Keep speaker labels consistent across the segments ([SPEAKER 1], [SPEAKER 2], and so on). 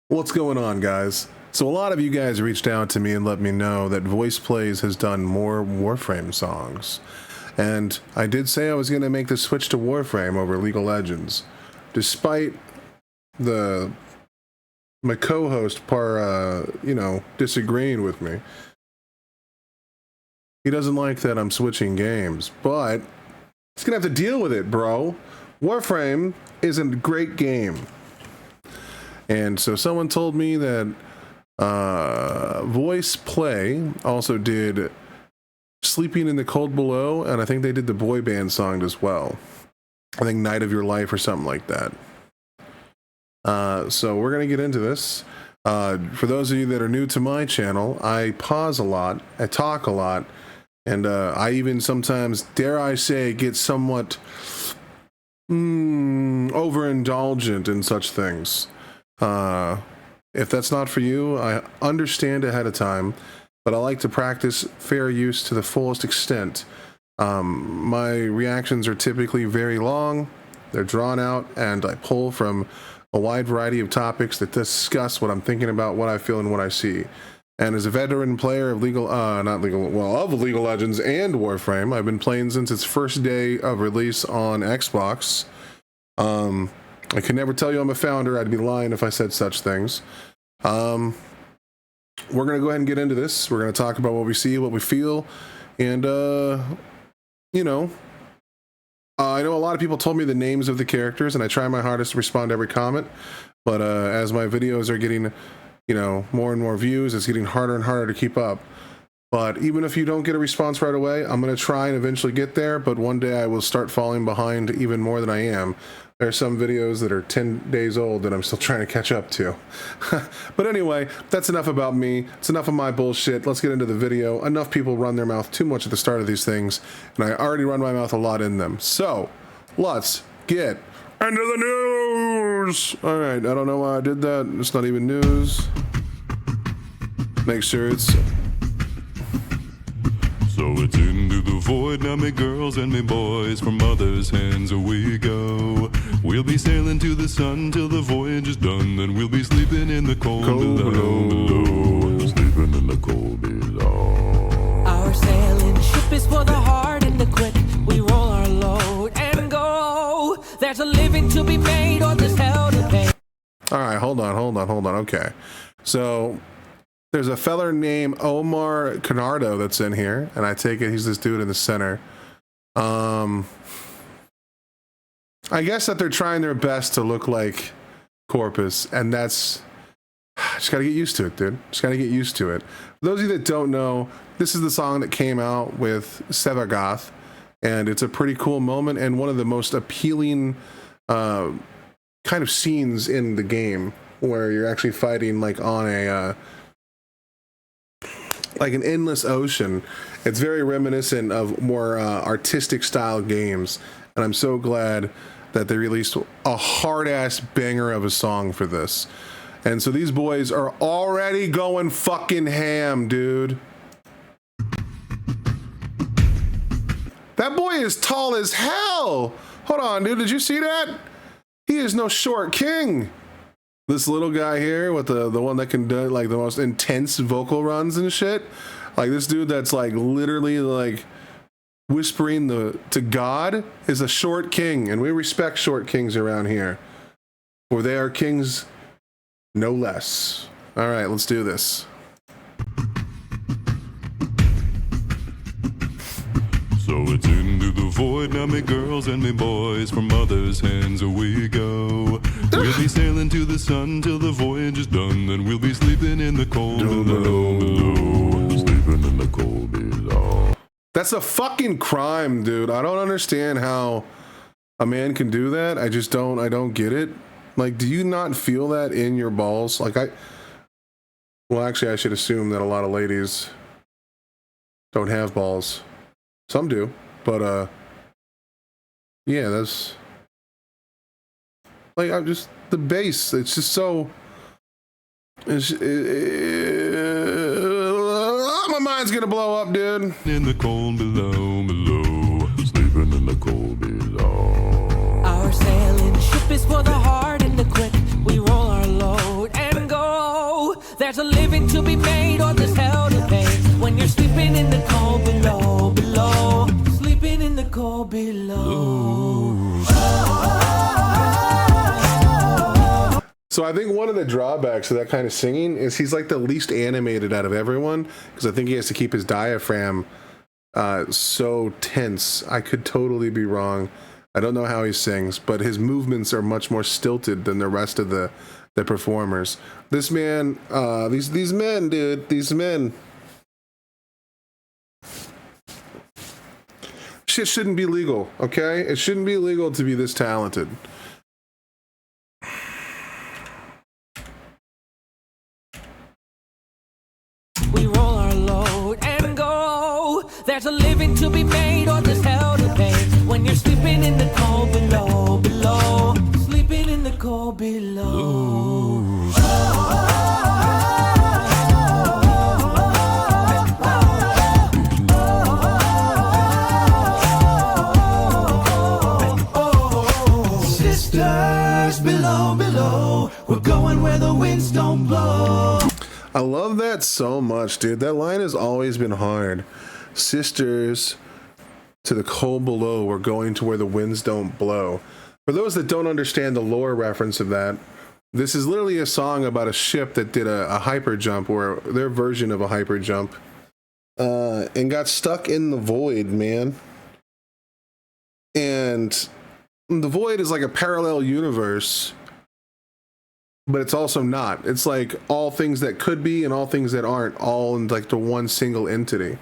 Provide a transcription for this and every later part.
[SPEAKER 1] What's going on, guys? So a lot of you guys reached out to me and let me know that VoicePlay has done more Warframe songs. And I did say I was going to make the switch to Warframe over League of Legends. Despite my co-host disagreeing with me. He doesn't like that I'm switching games, but he's going to have to deal with it, bro. Warframe is a great game. And so someone told me that VoicePlay also did Sleeping in the Cold Below, and I think they did the boy band song as well. I think Night of Your Life or something like that. So we're going to get into this. For those of you that are new to my channel, I pause a lot, I talk a lot, and I even sometimes, dare I say, get somewhat overindulgent in such things. If that's not for you, I understand ahead of time, but I like to practice fair use to the fullest extent. My reactions are typically very long, they're drawn out, and I pull from a wide variety of topics that discuss what I'm thinking about, what I feel, and what I see. And as a veteran player of League of Legends and Warframe, I've been playing since its first day of release on Xbox. I can never tell you I'm a founder. I'd be lying if I said such things. We're going to go ahead and get into this. We're going to talk about what we see, what we feel, and, I know a lot of people told me the names of the characters, and I try my hardest to respond to every comment, but as my videos are getting, more and more views, it's getting harder and harder to keep up. But even if you don't get a response right away, I'm going to try and eventually get there, but one day I will start falling behind even more than I am. There are some videos that are 10 days old that I'm still trying to catch up to. But anyway, that's enough about me. It's enough of my bullshit. Let's get into the video. Enough people run their mouth too much at the start of these things, and I already run my mouth a lot in them. So, let's get into the news! Alright, I don't know why I did that. It's not even news. Make sure it's...
[SPEAKER 2] So it's into the void, now me girls and me boys, from mother's hands we go. We'll be sailing to the sun till the voyage is done, then we'll be sleeping in the cold below. Sleeping in the cold below.
[SPEAKER 3] Our sailing ship is for the hard and the quick. We roll our load and go. There's a living to be made or there's hell to pay.
[SPEAKER 1] Alright, hold on. Okay. So... there's a feller named Omar Cardona that's in here, and I take it he's this dude in the center. I guess that they're trying their best to look like Corpus, and that's... just gotta get used to it, dude. Just gotta get used to it. For those of you that don't know, this is the song that came out with Sevagoth, and it's a pretty cool moment, and one of the most appealing kind of scenes in the game, where you're actually fighting like on a... like an endless ocean. It's very reminiscent of more artistic style games, and I'm so glad that they released a hard-ass banger of a song for this. And so these boys are already going fucking ham, dude. That boy is tall as hell. Hold on, dude, did you see that? He is no short king. This little guy here with the one that can do like the most intense vocal runs and shit. Like this dude that's like literally like whispering to God is a short king, and we respect short kings around here. For they are kings no less. All right, let's do this.
[SPEAKER 2] So it's into the void, now me girls and me boys, from mother's hands we go. We'll be sailing to the sun till the voyage is done, then we'll be sleeping in the cold below. Sleeping in the cold below.
[SPEAKER 1] That's a fucking crime, dude. I don't understand how a man can do that. I don't get it. Like, do you not feel that in your balls? Like well, actually, I should assume that a lot of ladies don't have balls. Some do, but yeah, that's like, I'm just the bass. It's just so. My mind's gonna blow up, dude.
[SPEAKER 2] In the cold below, sleeping in the cold below.
[SPEAKER 3] Our sailing ship is for the hard and the quick. We roll our load and go. There's a living to be made or there's hell to pay. When you're sleeping in the cold below, below. Sleeping in the cold below.
[SPEAKER 1] So I think one of the drawbacks of that kind of singing is he's like the least animated out of everyone, because I think he has to keep his diaphragm so tense. I could totally be wrong. I don't know how he sings, but his movements are much more stilted than the rest of the performers. This man, these men, dude, these men. Shit shouldn't be legal, okay? It shouldn't be legal to be this talented.
[SPEAKER 3] We roll our load and go. There's a living to be made or there's hell to pay. When you're sleeping in the cold below, below. Sleeping in the cold below. Sisters below, below. We're going where the winds don't blow.
[SPEAKER 1] I love that so much, dude. That line has always been hard. Sisters to the cold below, we're going to where the winds don't blow. For those that don't understand the lore reference of that, this is literally a song about a ship that did a hyper jump, or their version of a hyper jump, and got stuck in the void, man. And the void is like a parallel universe, but it's also not. It's like all things that could be and all things that aren't, all in like the one single entity.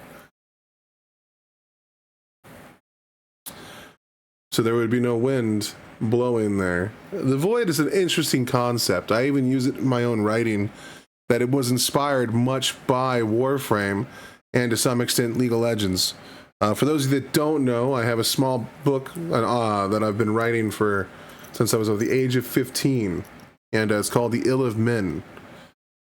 [SPEAKER 1] So there would be no wind blowing there. The void is an interesting concept. I even use it in my own writing, that it was inspired much by Warframe and to some extent League of Legends. For those of you that don't know, I have a small book that I've been writing since I was of the age of 15. And it's called The Ill of Men.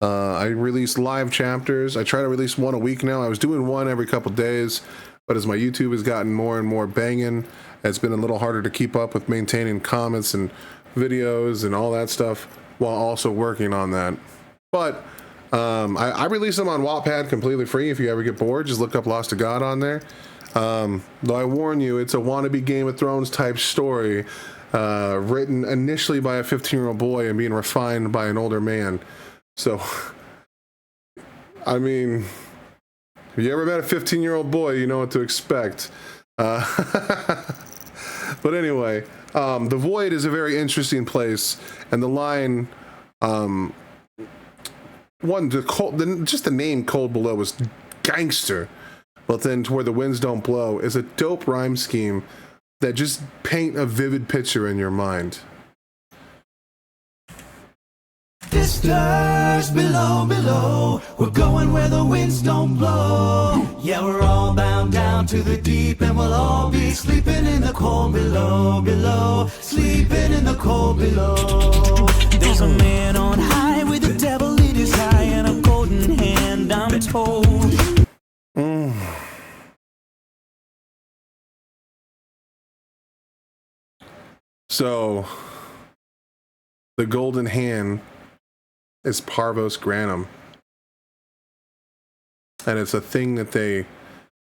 [SPEAKER 1] I release live chapters. I try to release one a week now. I was doing one every couple days, but as my YouTube has gotten more and more banging, it's been a little harder to keep up with maintaining comments and videos and all that stuff while also working on that. But I release them on Wattpad completely free. If you ever get bored, just look up Lost to God on there. Though I warn you, it's a wannabe Game of Thrones type story. Written initially by a 15-year-old boy and being refined by an older man. So, I mean, if you ever met a 15-year-old boy, you know what to expect. But anyway, the void is a very interesting place, and the line, just the name Cold Below is gangster, but then to where the winds don't blow is a dope rhyme scheme that just paint a vivid picture in your mind.
[SPEAKER 3] Sisters below, below, we're going where the winds don't blow. Yeah, we're all bound down to the deep, and we'll all be sleeping in the cold below, below. Sleeping in the cold below. There's a man on high with the devil in his eye and a golden hand, I'm told.
[SPEAKER 1] So, the golden hand is Parvos Granum. And it's a thing that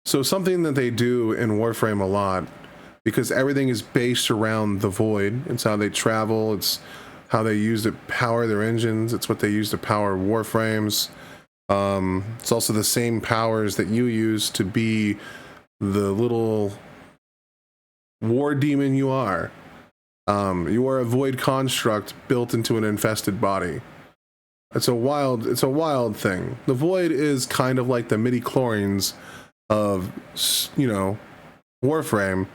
[SPEAKER 1] something that they do in Warframe a lot, because everything is based around the void. It's how they travel, it's how they use to power their engines, it's what they use to power Warframes. It's also the same powers that you use to be the little war demon you are. You are a void construct built into an infested body. It's a wild thing. The void is kind of like the midi-chlorians of, Warframe,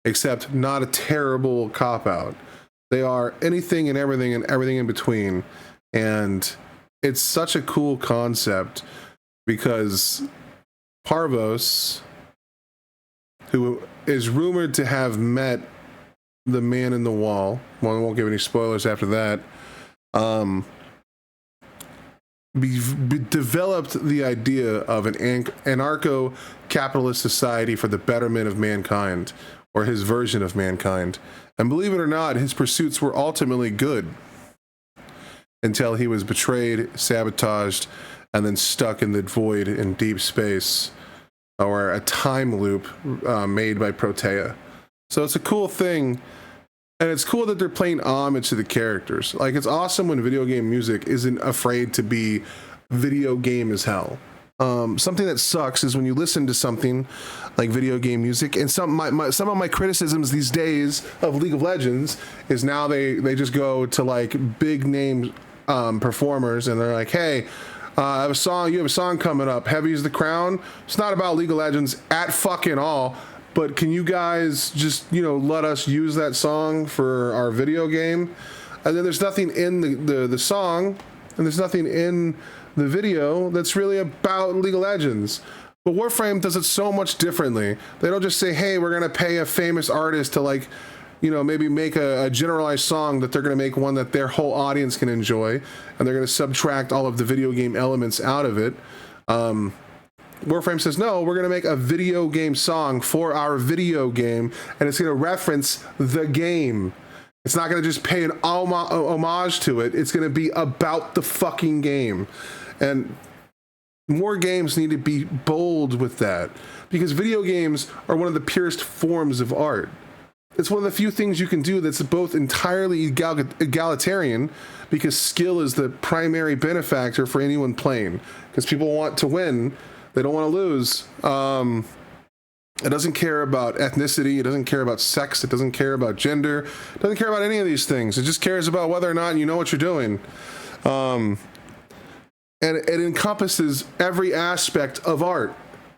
[SPEAKER 1] except not a terrible cop-out. They are anything and everything in between. And it's such a cool concept because Parvos, who is rumored to have met the man in the wall, well, I won't give any spoilers after that, developed the idea of an anarcho-capitalist society for the betterment of mankind, or his version of mankind. And believe it or not, his pursuits were ultimately good. until he was betrayed, sabotaged, and then stuck in the void in deep space, or a time loop made by Protea. So it's a cool thing, and it's cool that they're playing homage to the characters. Like, it's awesome when video game music isn't afraid to be video game as hell. Something that sucks is when you listen to something like video game music, and some of my criticisms these days of League of Legends is now they just go to like big name performers, and they're like, hey, I have a song, you have a song coming up, Heavy is the Crown. It's not about League of Legends at fucking all, but can you guys just, you know, let us use that song for our video game? And then there's nothing in the song, and there's nothing in the video that's really about League of Legends. But Warframe does it so much differently. They don't just say, hey, we're gonna pay a famous artist to, like, you know, maybe make a generalized song that they're gonna make one that their whole audience can enjoy, and they're gonna subtract all of the video game elements out of it. Warframe says, no, we're gonna make a video game song for our video game, and it's gonna reference the game. It's not gonna just pay an homage to it. It's gonna be about the fucking game. And more games need to be bold with that, because video games are one of the purest forms of art. It's one of the few things you can do that's both entirely egalitarian, because skill is the primary benefactor for anyone playing, because people want to win, they don't want to lose. It doesn't care about ethnicity, it doesn't care about sex, it doesn't care about gender, it doesn't care about any of these things. It just cares about whether or not you know what you're doing. And it encompasses every aspect of art: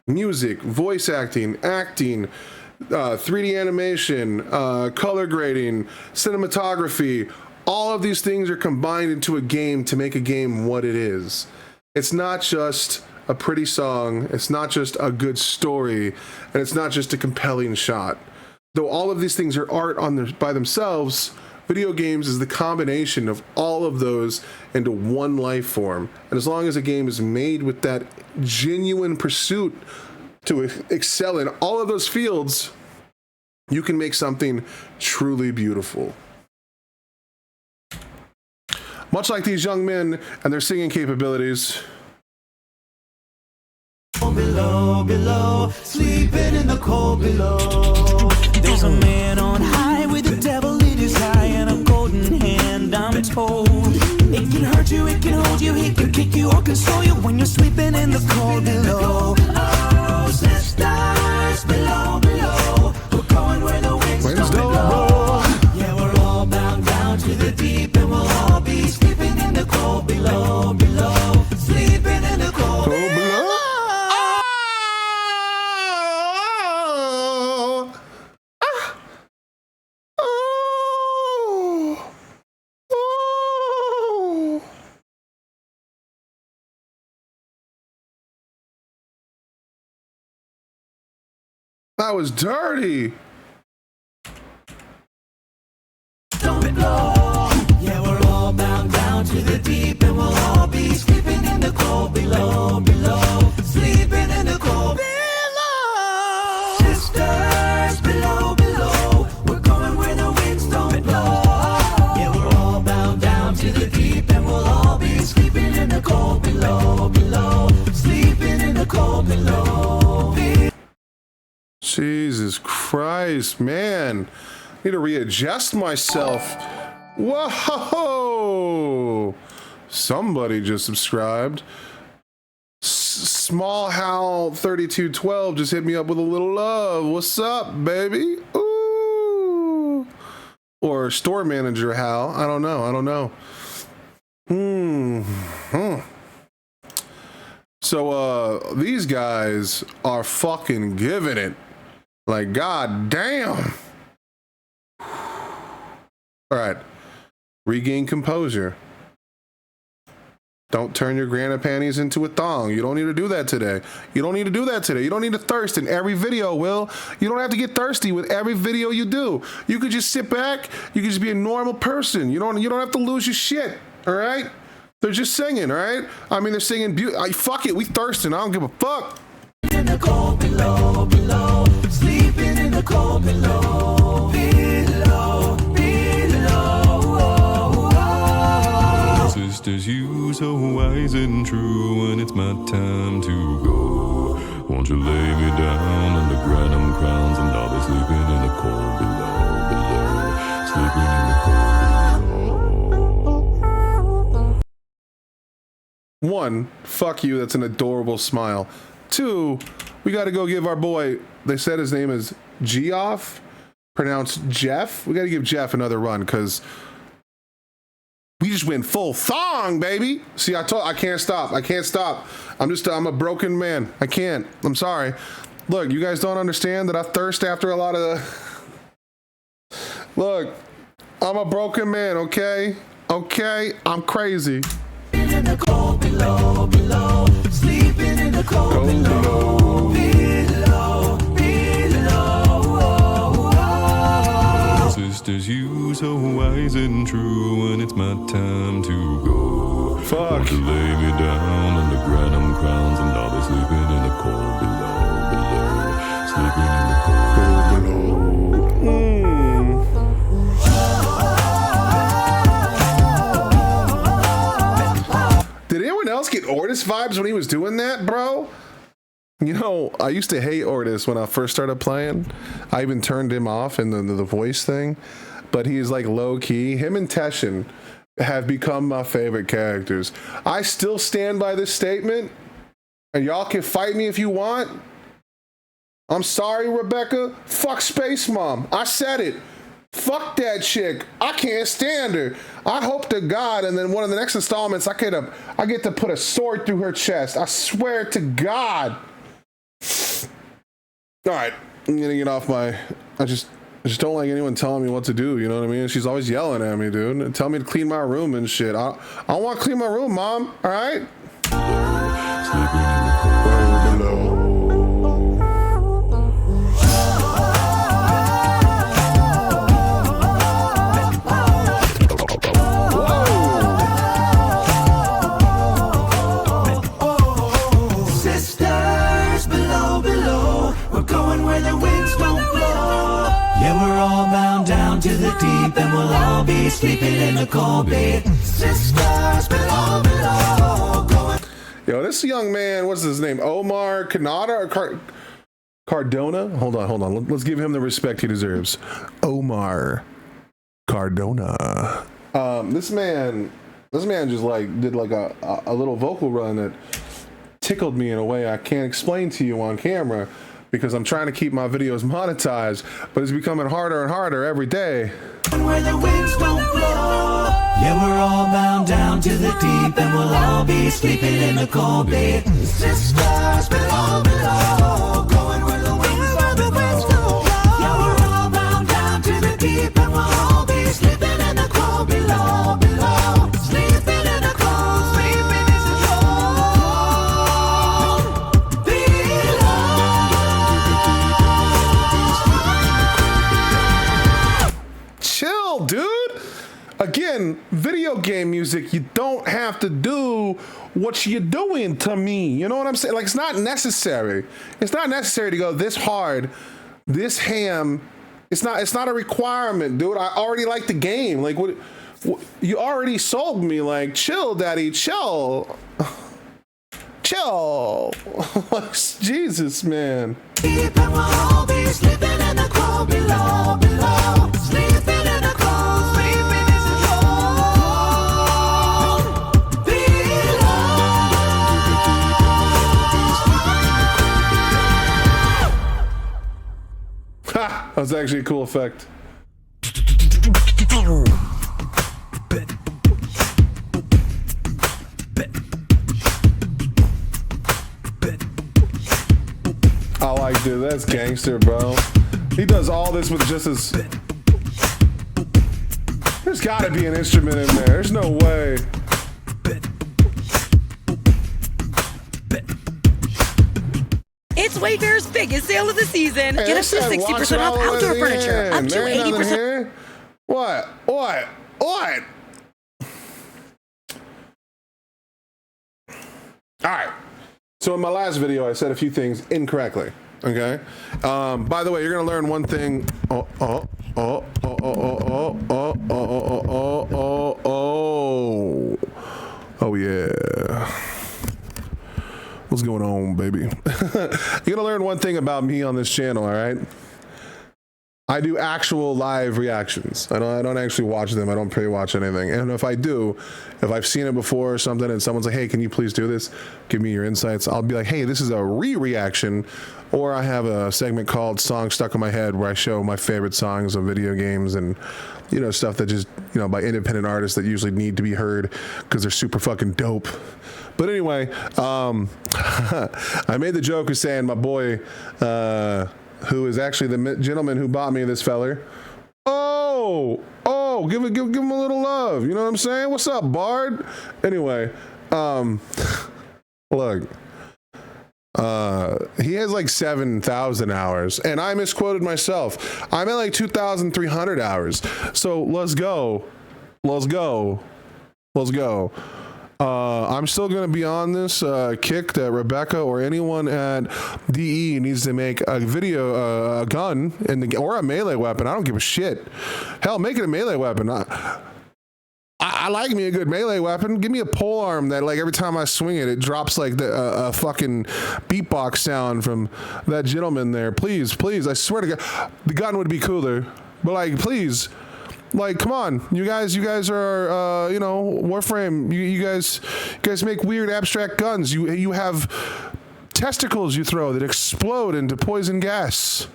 [SPEAKER 1] music, voice acting, 3D animation, color grading, cinematography. All of these things are combined into a game to make a game what it is. It's not just a pretty song, it's not just a good story, and it's not just a compelling shot. Though all of these things are art by themselves, video games is the combination of all of those into one life form. And as long as a game is made with that genuine pursuit to excel in all of those fields, you can make something truly beautiful. Much like these young men and their singing capabilities.
[SPEAKER 3] Below, below, sleeping in the cold below. There's a man on high with the devil in his eye and a golden hand, I'm told. It can hurt you, it can hold you, it can kick you or console you when you're sleeping in the cold below. Oh, sisters, below, below, we're going where the winds don't blow. Yeah, we're all bound down to the deep, and we'll all be sleeping in the cold below, below, sleeping in the cold below.
[SPEAKER 1] That was dirty.
[SPEAKER 3] Don't blow. Yeah, we're all bound down to the deep, and we'll all be sleeping in the cold below, below, sleeping in the cold below. Sisters, below, below, we're going where the winds don't blow. Yeah, we're all bound down to the deep, and we'll all be sleeping in the cold below, below, sleeping in the cold below.
[SPEAKER 1] Jesus Christ, man. I need to readjust myself. Whoa! Somebody just subscribed. Small Hal 3212 just hit me up with a little love. What's up, baby? Ooh. Or store manager Hal. I don't know. So these guys are fucking giving it. Like, god damn. All right, regain composure. Don't turn your granny panties into a thong. You don't need to do that today. You don't need to thirst in every video, Will. You don't have to get thirsty with every video you do. You could just sit back. You could just be a normal person. You don't have to lose your shit, all right? They're just singing, all right? I mean, they're singing, fuck it, we thirsting. I don't give a fuck.
[SPEAKER 3] In the cold below, below, sleeping in the cold below, below, below.
[SPEAKER 2] This is sisters, you so wise and true, when it's my time to go, won't you lay me down under granum crowns, and I'll be sleeping in the cold below, sleeping in the cold below.
[SPEAKER 1] One, fuck you, that's an adorable smile. Two, we gotta go give our boy, they said his name is Geoff, pronounced Jeff. We gotta give Jeff another run, because we just went full thong, baby. See, I can't stop. I can't stop. I'm a broken man. I can't. I'm sorry. Look, you guys don't understand that I thirst after a lot of the... Look, I'm a broken man, okay? Okay? I'm crazy.
[SPEAKER 3] In the cold below, below, sleeping in the cold below, below, below.
[SPEAKER 2] Sisters, you so wise and true, when it's my time to go,
[SPEAKER 1] Fuck.
[SPEAKER 2] won't you lay me down under granum crowns, and I'll be sleeping in the cold below, sleeping in the cold below.
[SPEAKER 1] Did anyone else get Ortis vibes when he was doing that, bro? You know, I used to hate Ortis when I first started playing. I even turned him off in the voice thing, but he's like low key. Him and Teshin have become my favorite characters. I still stand by this statement, and y'all can fight me if you want. I'm sorry, Rebecca. Fuck Space Mom. I said it. Fuck that chick. I can't stand her. I hope to God, and then one of the next installments, I get to put a sword through her chest. I swear to God. All right, I'm gonna get off my. I just don't like anyone telling me what to do. You know what I mean? She's always yelling at me, dude, and tell me to clean my room and shit. I don't want to clean my room, Mom. All right.
[SPEAKER 2] Sleeping in the cold below.
[SPEAKER 3] Sisters below, below, we're going where the winds don't blow. Yeah, we're all bound down to the deep, and we'll all be sleeping in the cold bed. Sisters below, below, going.
[SPEAKER 1] Yo, this young man, what's his name? Omar Cardona or Cardona? Hold on. Let's give him the respect he deserves. Omar Cardona. This man just like did like a little vocal run that tickled me in a way I can't explain to you on camera, because I'm trying to keep my videos monetized, but it's becoming harder and harder every day.
[SPEAKER 3] Where the winds don't blow. Yeah, we're all bound down to the deep, and we'll all be sleeping in the cold bed. Sisters below, below, going where the winds don't blow. Yeah, we're all bound down to the deep, and we'll all be sleeping in the cold below, below. Sleeping in the cold, sleeping in the cold below.
[SPEAKER 1] Chill, dude. Again, video game music, you don't have to do what you're doing to me. You know what I'm saying? Like, it's not necessary. It's not necessary to go this hard, this ham. It's not a requirement, dude. I already like the game. Like, what you already sold me. Like, chill, daddy, chill. Chill. Jesus, man.
[SPEAKER 3] Deep, and we'll all be sleeping in the cold below, below. Sleeping in the cold, sleeping in the cold below.
[SPEAKER 1] Ha! That was actually a cool effect. I like, dude, that's gangster, bro. He does all this with just his... There's gotta be an instrument in there. There's no way.
[SPEAKER 4] It's Wayfair's biggest sale of the season.
[SPEAKER 1] Hey,
[SPEAKER 4] Get up to 60% off outdoor furniture. Up to 80%.
[SPEAKER 1] What? All right. So in my last video, I said a few things incorrectly. Okay. By the way, you're gonna learn one thing. Oh yeah. What's going on, baby? You're gonna learn one thing about me on this channel, all right? I do actual live reactions. I don't actually watch them. I don't pre-watch anything. And if I do, if I've seen it before or something and someone's like, hey, can you please do this? Give me your insights. I'll be like, hey, this is a re-reaction. Or I have a segment called Songs Stuck in My Head where I show my favorite songs of video games and, you know, stuff that just, you know, by independent artists that usually need to be heard because they're super fucking dope. But anyway, I made the joke of saying my boy, who is actually the gentleman who bought me this feller. Oh, give him a little love. You know what I'm saying? What's up, Bard? Anyway, look, he has like 7,000 hours, and I misquoted myself. I'm at like 2,300 hours. So let's go. I'm still going to be on this kick that Rebecca or anyone at DE needs to make a video, a gun, or a melee weapon. I don't give a shit. Hell, make it a melee weapon. I like me a good melee weapon. Give me a pole arm that, like, every time I swing it, it drops like a fucking beatbox sound from that gentleman there. Please, I swear to God, the gun would be cooler. But, like, please. Like, come on, you guys are, you know, Warframe. You guys make weird abstract guns. You have testicles you throw that explode into poison gas.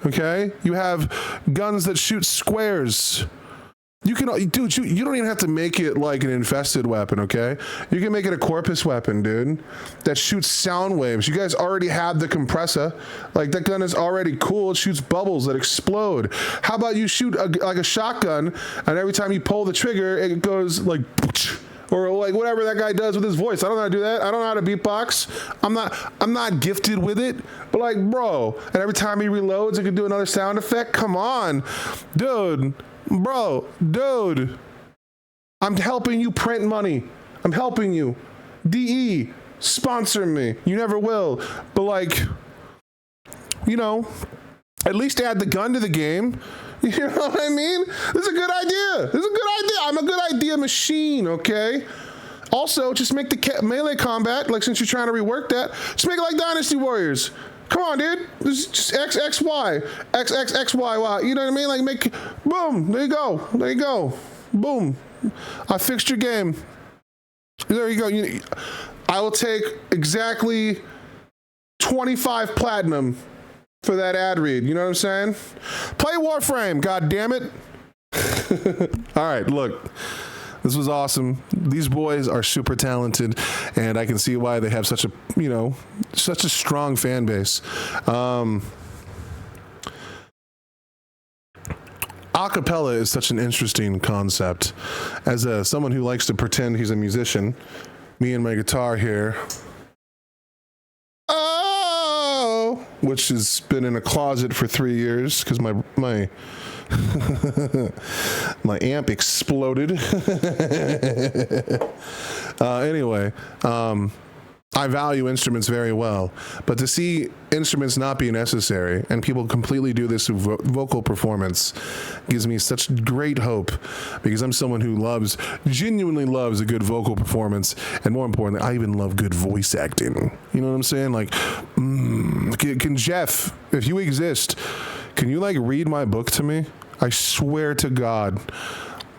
[SPEAKER 1] Okay, you have guns that shoot squares. You can, dude, you don't even have to make it like an infested weapon, okay? You can make it a corpus weapon, dude, that shoots sound waves. You guys already have the compressor. Like, that gun is already cool. It shoots bubbles that explode. How about you shoot like a shotgun, and every time you pull the trigger, it goes like, or like whatever that guy does with his voice. I don't know how to do that. I don't know how to beatbox. I'm not gifted with it. But like, bro, and every time he reloads, it can do another sound effect. Come on, dude. Bro, dude, I'm helping you print money. I'm helping you. DE, sponsor me. You never will. But like, you know, at least add the gun to the game. You know what I mean? This is a good idea. I'm a good idea machine, okay? Also, just make the melee combat, like since you're trying to rework that, just make it like Dynasty Warriors. Come on, dude. This is just X, X, Y. X, X, X, Y, Y. You know what I mean? Like, make, boom. There you go. Boom. I fixed your game. There you go. I will take exactly 25 platinum for that ad read. You know what I'm saying? Play Warframe, god damn it. All right, look. This was awesome. These boys are super talented, and I can see why they have such a, you know, such a strong fan base. Acapella is such an interesting concept. As someone who likes to pretend he's a musician, me and my guitar here, which has been in a closet for 3 years because my my amp exploded. Anyway, I value instruments very well, but to see instruments not be necessary and people completely do this through vocal performance gives me such great hope, because I'm someone who genuinely loves a good vocal performance, and more importantly, I even love good voice acting. You know what I'm saying? Like, can Jeff, if you exist, can you like read my book to me? I swear to God,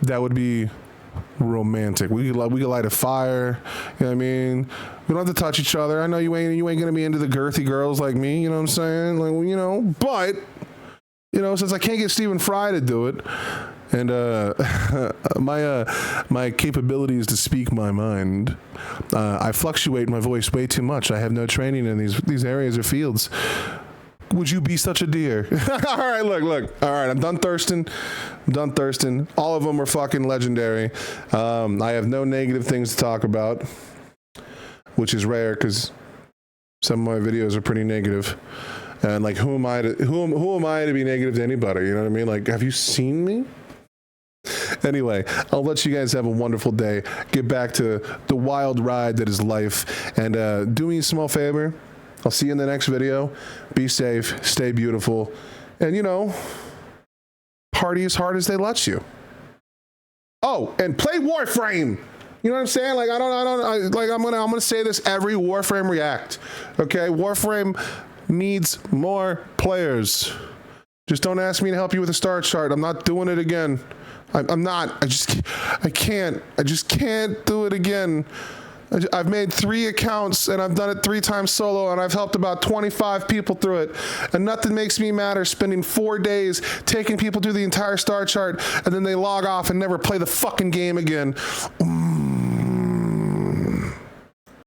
[SPEAKER 1] that would be romantic. We could light a fire. You know what I mean? We don't have to touch each other. I know you ain't gonna be into the girthy girls like me. You know what I'm saying? Like, you know, but you know, since I can't get Stephen Fry to do it, and my capabilities to speak my mind, I fluctuate my voice way too much. I have no training in these areas or fields. Would you be such a dear? All right, look. All right, I'm done thirsting. All of them are fucking legendary. I have no negative things to talk about, which is rare because some of my videos are pretty negative. And like, who am I to be negative to anybody? You know what I mean? Like, have you seen me? Anyway, I'll let you guys have a wonderful day. Get back to the wild ride that is life, and do me a small favor. I'll see you in the next video. Be safe, stay beautiful, and, you know, party as hard as they let you. Oh, and play Warframe! You know what I'm saying? Like, I'm gonna say this every Warframe React. Okay, Warframe needs more players. Just don't ask me to help you with a star chart. I'm not doing it again. I'm not. I can't do it again. I've made 3 accounts and I've done it 3 times solo and I've helped about 25 people through it. And nothing makes me madder spending 4 days taking people through the entire star chart and then they log off and never play the fucking game again.